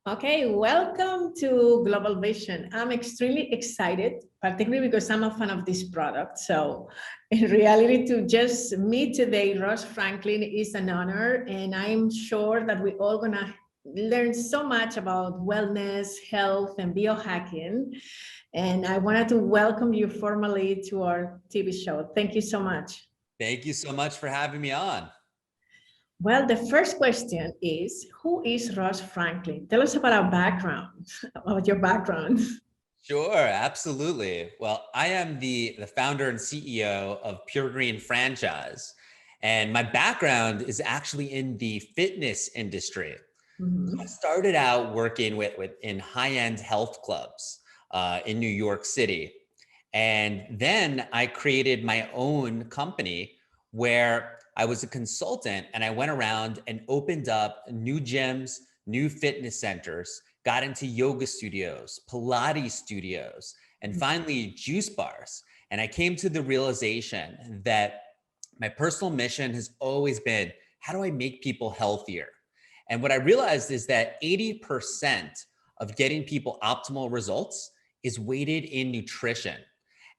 Okay, welcome to Global Vision. I'm extremely excited, particularly because I'm a fan of this product. So in reality, to just meet today, Ross Franklin, is an honor. And I'm sure that we're all gonna learn so much about wellness, health, and biohacking. And I wanted to welcome you formally to our TV show. Thank you so much. Thank you so much for having me on. Well, the first question is, who is Ross Franklin? Tell us about our background, about your background. Sure, absolutely. Well, I am the founder and CEO of Pure Green Franchise. And my background is actually in the fitness industry. Mm-hmm. I started out working with in high-end health clubs in New York City. And then I created my own company where I was a consultant and I went around and opened up new gyms, new fitness centers, got into yoga studios, Pilates studios, and finally juice bars. And I came to the realization that my personal mission has always been, how do I make people healthier? And what I realized is that 80% of getting people optimal results is weighted in nutrition.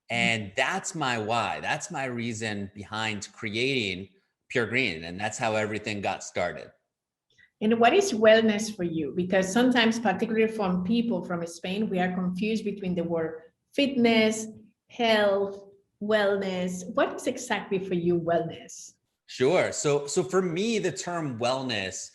And that's my why. That's my reason behind creating Pure Green. And that's how everything got started. And what is wellness for you? Because sometimes, particularly from people from Spain, we are confused between the word fitness, health, wellness. What is exactly for you wellness? Sure. So for me, the term wellness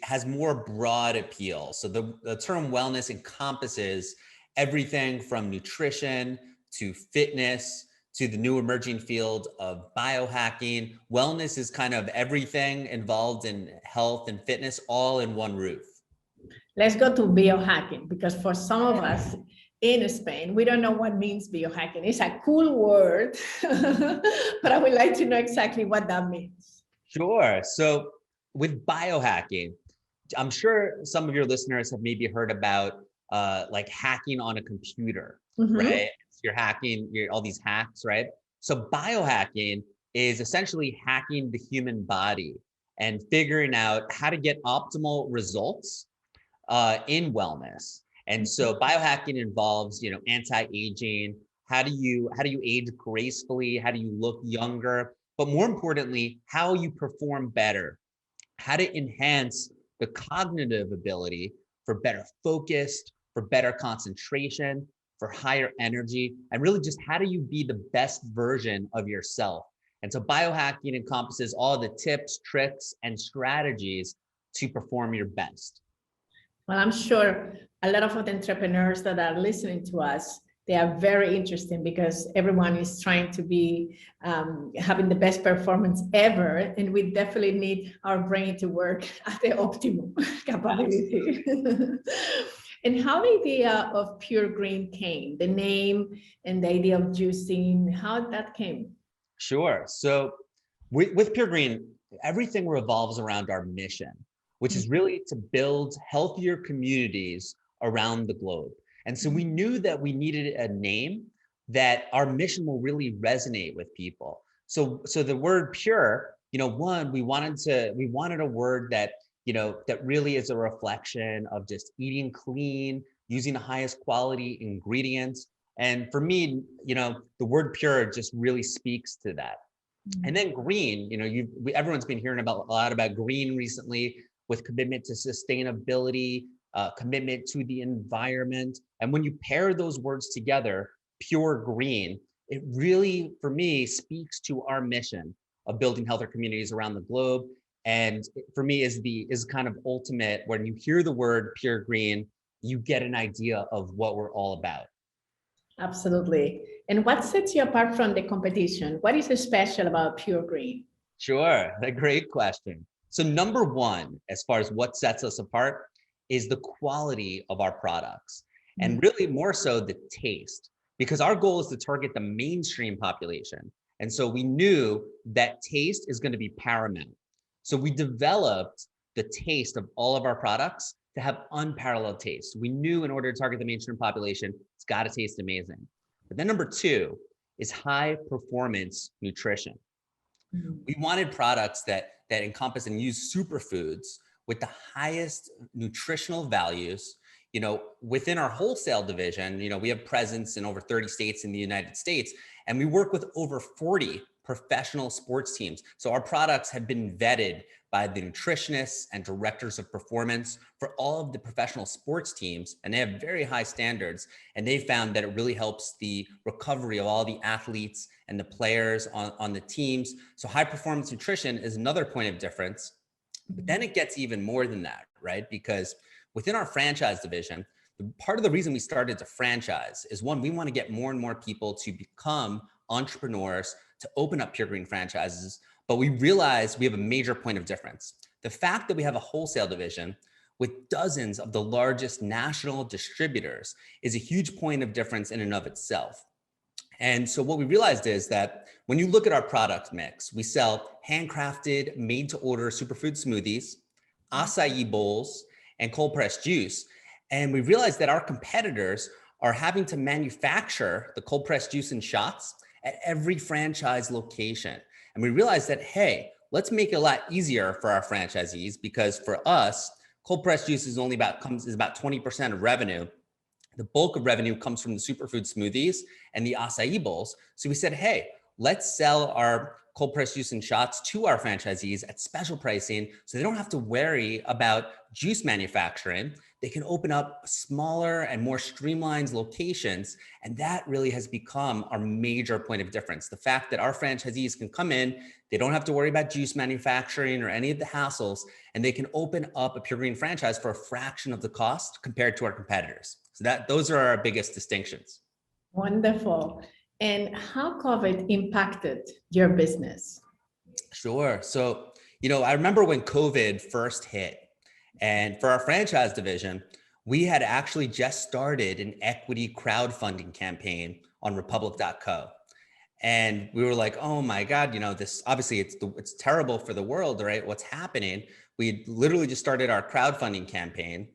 has more broad appeal. So the term wellness encompasses everything from nutrition to fitness to the new emerging field of biohacking. Wellness is kind of everything involved in health and fitness all in one roof. Let's go to biohacking, because for some of us in Spain, we don't know what means biohacking. It's a cool word, but I would like to know exactly what that means. Sure. So with biohacking, I'm sure some of your listeners have maybe heard about like hacking on a computer, right? So you're hacking, all these hacks, right? So biohacking is essentially hacking the human body and figuring out how to get optimal results in wellness. And so biohacking involves, anti-aging. How do you age gracefully? How do you look younger? But more importantly, how you perform better, how to enhance the cognitive ability for better focus, for better concentration, for higher energy, and really just how do you be the best version of yourself. And so biohacking encompasses all the tips, tricks, and strategies to perform your best. Well, I'm sure a lot of the entrepreneurs that are listening to us, they are very interesting because everyone is trying to be having the best performance ever. And we definitely need our brain to work at the optimal capability. And how the idea of Pure Green came, the name and the idea of juicing, how that came? Sure. So with Pure Green, everything revolves around our mission, which is really to build healthier communities around the globe. And so we knew that we needed a name that our mission will really resonate with people. So the word pure, one, we wanted a word that, that really is a reflection of just eating clean, using the highest quality ingredients. And for me, the word pure just really speaks to that. And then green, everyone's been hearing a lot about green recently, with commitment to sustainability, commitment to the environment. And when you pair those words together, Pure Green, it really, for me, speaks to our mission of building healthier communities around the globe. And for me is kind of ultimate. When you hear the word Pure Green, you get an idea of what we're all about. Absolutely. And what sets you apart from the competition? What is special about Pure Green? Sure, a great question. So number one, as far as what sets us apart, is the quality of our products, and really more so the taste, because our goal is to target the mainstream population. And so we knew that taste is going to be paramount. So we developed the taste of all of our products to have unparalleled taste. We knew in order to target the mainstream population, it's got to taste amazing. But then number two is high performance nutrition. We wanted products that encompass and use superfoods with the highest nutritional values. Within our wholesale division, we have presence in over 30 states in the United States, and we work with over 40 professional sports teams. So our products have been vetted by the nutritionists and directors of performance for all of the professional sports teams, and they have very high standards. And they found that it really helps the recovery of all the athletes and the players on the teams. So high performance nutrition is another point of difference. But then it gets even more than that, right? Because within our franchise division, part of the reason we started to franchise is, one, we want to get more and more people to become entrepreneurs, to open up Pure Green franchises. But we realize we have a major point of difference. The fact that we have a wholesale division with dozens of the largest national distributors is a huge point of difference in and of itself. And so what we realized is that when you look at our product mix, we sell handcrafted, made to order superfood smoothies, acai bowls, and cold pressed juice. And we realized that our competitors are having to manufacture the cold pressed juice and shots at every franchise location. And we realized that, hey, let's make it a lot easier for our franchisees, because for us, cold pressed juice is about 20% of revenue. The bulk of revenue comes from the superfood smoothies and the acai bowls. So we said, hey, let's sell our cold pressed juice and shots to our franchisees at special pricing, so they don't have to worry about juice manufacturing. They can open up smaller and more streamlined locations. And that really has become our major point of difference. The fact that our franchisees can come in, they don't have to worry about juice manufacturing or any of the hassles, and they can open up a Pure Green franchise for a fraction of the cost compared to our competitors. So those are our biggest distinctions. Wonderful. And how COVID impacted your business? Sure. So, I remember when COVID first hit, and for our franchise division, we had actually just started an equity crowdfunding campaign on Republic.co. And we were like, oh my God, this obviously it's terrible for the world, right? What's happening? We literally just started our crowdfunding campaign.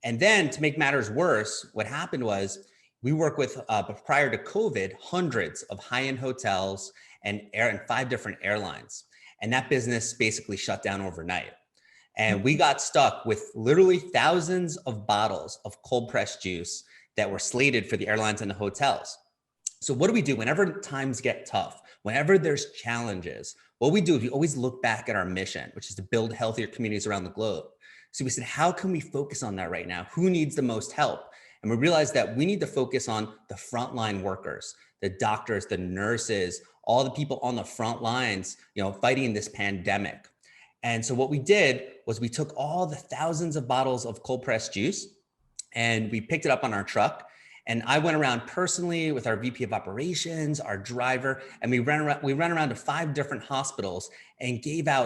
And then to make matters worse, what happened was we work with, prior to COVID, hundreds of high-end hotels and 5 different airlines. And that business basically shut down overnight. And we got stuck with literally thousands of bottles of cold pressed juice that were slated for the airlines and the hotels. So what do we do whenever times get tough, whenever there's challenges? What we do is we always look back at our mission, which is to build healthier communities around the globe. So we said, how can we focus on that right now? Who needs the most help? And we realized that we need to focus on the frontline workers, the doctors, the nurses, all the people on the front lines, fighting this pandemic. And so what we did was we took all the thousands of bottles of cold pressed juice and we picked it up on our truck. And I went around personally with our VP of operations, our driver, and we ran around to 5 different hospitals and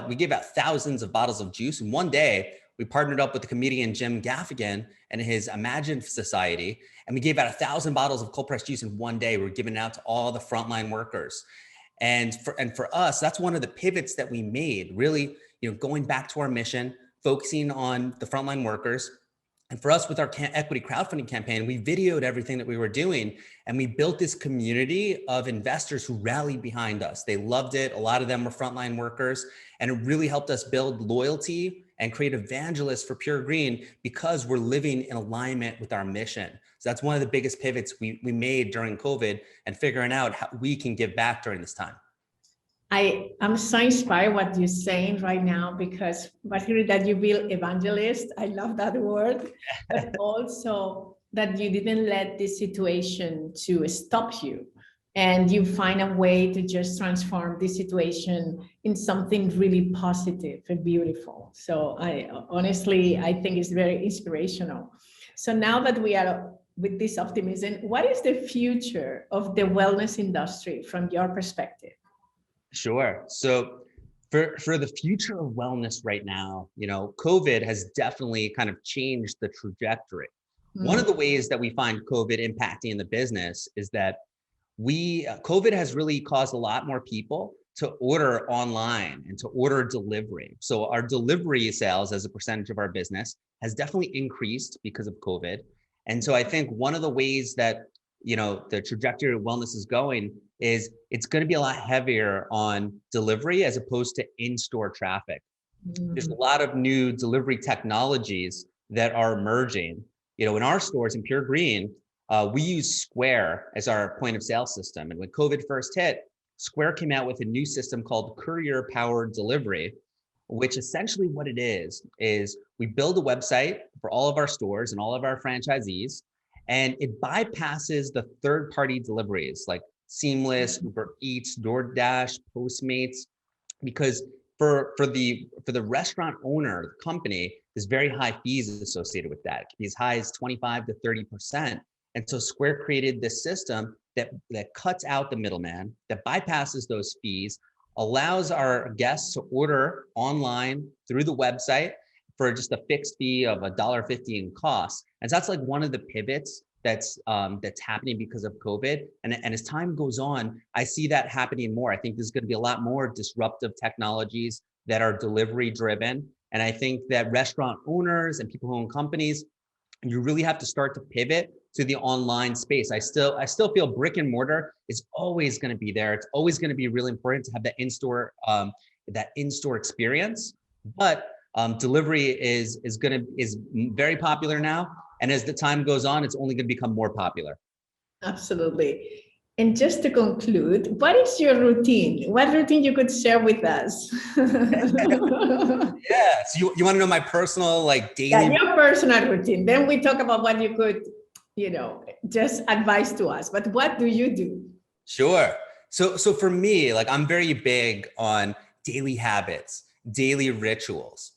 we gave out thousands of bottles of juice. And one day we partnered up with the comedian Jim Gaffigan and his Imagine Society, and we gave out 1,000 bottles of cold pressed juice in one day. We were giving it out to all the frontline workers. And for us, that's one of the pivots that we made, really, going back to our mission, focusing on the frontline workers. And for us, with our equity crowdfunding campaign, we videoed everything that we were doing, and we built this community of investors who rallied behind us. They loved it. A lot of them were frontline workers, and it really helped us build loyalty and create evangelists for Pure Green, because we're living in alignment with our mission. So that's one of the biggest pivots we made during COVID, and figuring out how we can give back during this time. I'm so inspired what you're saying right now, because particularly that you build evangelist, I love that word, but also that you didn't let this situation to stop you, and you find a way to just transform this situation in something really positive and beautiful. So I think it's very inspirational. So now that we are with this optimism, what is the future of the wellness industry from your perspective? Sure. So for the future of wellness right now, COVID has definitely kind of changed the trajectory. One of the ways that we find COVID impacting the business is that COVID has really caused a lot more people to order online and to order delivery. So our delivery sales as a percentage of our business has definitely increased because of COVID. And so I think one of the ways that the trajectory of wellness is going is it's going to be a lot heavier on delivery as opposed to in-store traffic. There's a lot of new delivery technologies that are emerging. You know, in our stores in Pure Green, we use Square as our point of sale system. And when COVID first hit, Square came out with a new system called Courier Powered Delivery, which essentially what it is we build a website for all of our stores and all of our franchisees, and it bypasses the third-party deliveries like Seamless, Uber Eats, DoorDash, Postmates, because for the restaurant owner, the company, there's very high fees associated with that. It can be as high as 25 to 30%. And so Square created this system that cuts out the middleman, that bypasses those fees, allows our guests to order online through the website for just a fixed fee of $1.50 in cost. And so that's like one of the pivots that's happening because of COVID. And as time goes on, I see that happening more. I think there's going to be a lot more disruptive technologies that are delivery driven. And I think that restaurant owners and people who own companies, you really have to start to pivot to the online space. I still feel brick and mortar is always going to be there. It's always going to be really important to have that in-store experience. But delivery is very popular now. And as the time goes on, it's only going to become more popular. Absolutely. And just to conclude, what is your routine? What routine you could share with us? Yeah. So you want to know my personal, like, daily? Yeah, your personal routine. Then we talk about what you could, just advise to us. But what do you do? Sure. So for me, like, I'm very big on daily habits, daily rituals.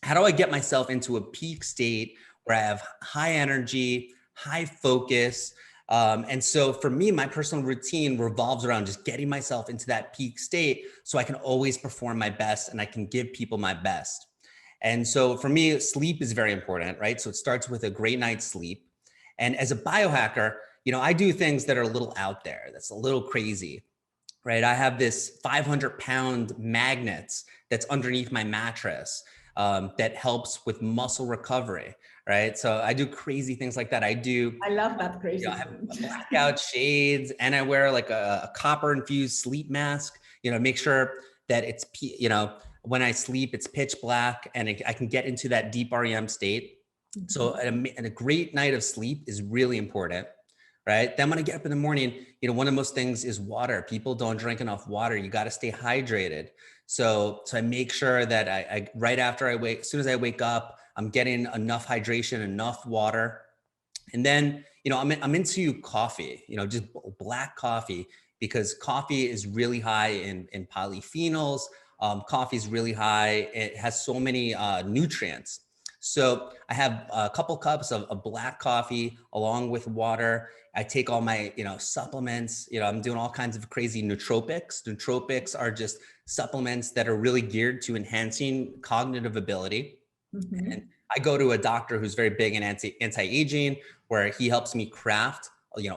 How do I get myself into a peak state where I have high energy, high focus? And so for me, my personal routine revolves around just getting myself into that peak state so I can always perform my best and I can give people my best. And so for me, sleep is very important, right? So it starts with a great night's sleep. And as a biohacker, I do things that are a little out there, that's a little crazy, right? I have this 500-pound magnets that's underneath my mattress that helps with muscle recovery, right? So I do crazy things like that. I love that crazy. I have blackout shades, and I wear like a copper infused sleep mask, make sure that it's, when I sleep, it's pitch black and I can get into that deep REM state. Mm-hmm. So a great night of sleep is really important, right? Then when I get up in the morning, one of the most things is water. People don't drink enough water. You got to stay hydrated. So I make sure that I right after as soon as I wake up, I'm getting enough hydration, enough water. And then, I'm into coffee, just black coffee, because coffee is really high in polyphenols. Coffee is really high. It has so many nutrients. So I have a couple cups of black coffee along with water. I take all my, supplements, I'm doing all kinds of crazy nootropics. Nootropics are just supplements that are really geared to enhancing cognitive ability. Mm-hmm. And I go to a doctor who's very big in anti-aging, where he helps me craft,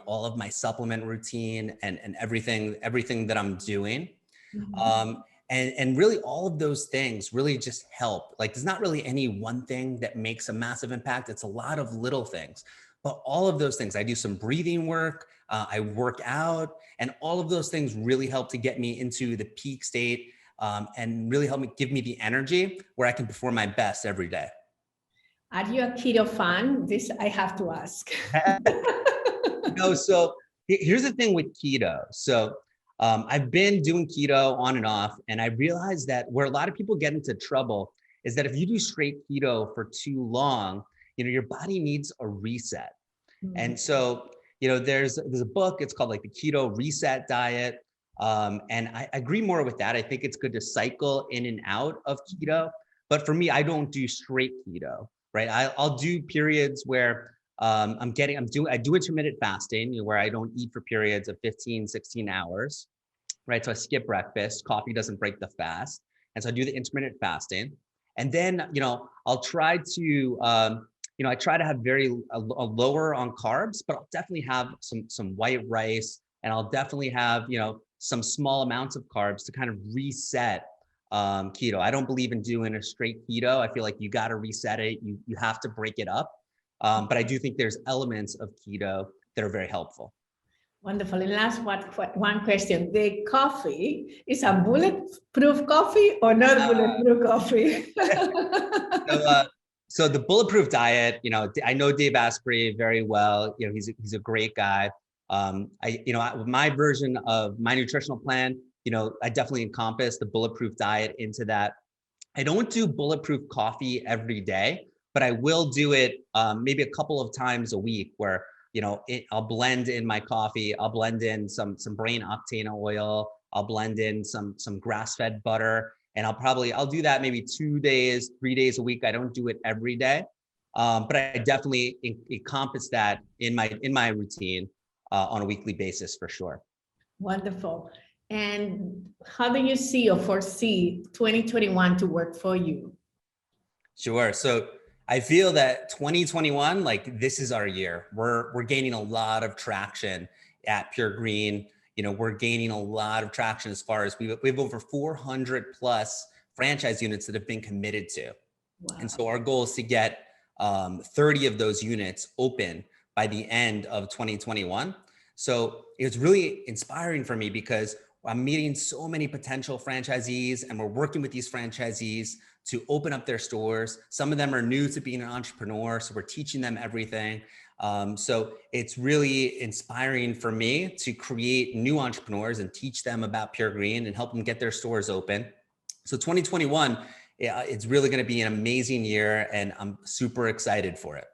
all of my supplement routine and everything that I'm doing. Mm-hmm. And really all of those things really just help. Like, there's not really any one thing that makes a massive impact. It's a lot of little things, but all of those things, I do some breathing work, I work out, and all of those things really help to get me into the peak state and really help me, give me the energy where I can perform my best every day. Are you a keto fan? This I have to ask. No, so here's the thing with keto. So I've been doing keto on and off, and I realized that where a lot of people get into trouble is that if you do straight keto for too long, your body needs a reset. Mm-hmm. And so, there's a book, it's called like the Keto Reset Diet. And I agree more with that. I think it's good to cycle in and out of keto, but for me, I don't do straight keto, right? I'll do periods where I do intermittent fasting, where I don't eat for periods of 15, 16 hours, right? So I skip breakfast, coffee doesn't break the fast. And so I do the intermittent fasting. And then, I'll try to, I try to have a lower on carbs, but I'll definitely have some white rice, and I'll definitely have, some small amounts of carbs to kind of reset keto. I don't believe in doing a straight keto. I feel like you got to reset it. You have to break it up. But I do think there's elements of keto that are very helpful. Wonderful. And last one question. The coffee is a bulletproof coffee or not bulletproof coffee? So the Bulletproof Diet, you know, I know Dave Asprey very well. You know, he's a great guy. My version of my nutritional plan, you know, I definitely encompass the Bulletproof Diet into that. I don't do bulletproof coffee every day, but I will do it maybe a couple of times a week where, you know, I'll blend in my coffee. I'll blend in some brain octane oil. I'll blend in some grass-fed butter, and I'll do that maybe 2 days, 3 days a week. I don't do it every day, but I definitely encompass that in my routine on a weekly basis for sure. Wonderful. And how do you see or foresee 2021 to work for you? Sure. So I feel that 2021, like this is our year. We're gaining a lot of traction at Pure Green. You know, we're gaining a lot of traction as far as we have over 400 plus franchise units that have been committed to. Wow. And so our goal is to get 30 of those units open by the end of 2021. So it's really inspiring for me because I'm meeting so many potential franchisees, and we're working with these franchisees to open up their stores. Some of them are new to being an entrepreneur, so we're teaching them everything. So it's really inspiring for me to create new entrepreneurs and teach them about Pure Green and help them get their stores open. So 2021, it's really going to be an amazing year, and I'm super excited for it.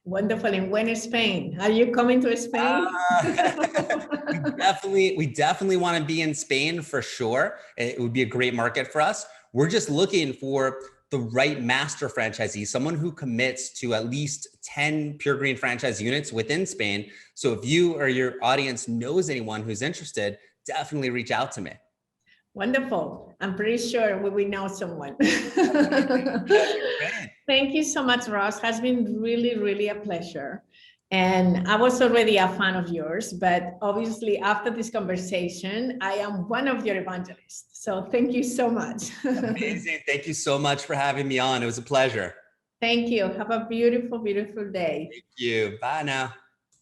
Wonderful. And when is Spain? Are you coming to Spain? We definitely want to be in Spain for sure. It would be a great market for us. We're just looking for the right master franchisee, someone who commits to at least 10 Pure Green franchise units within Spain. So if you or your audience knows anyone who's interested, definitely reach out to me. Wonderful. I'm pretty sure we know someone. Thank you so much, Ross. Has been really, really a pleasure. And I was already a fan of yours, but obviously after this conversation, I am one of your evangelists. So thank you so much. Amazing. Thank you so much for having me on. It was a pleasure. Thank you. Have a beautiful, beautiful day. Thank you. Bye now.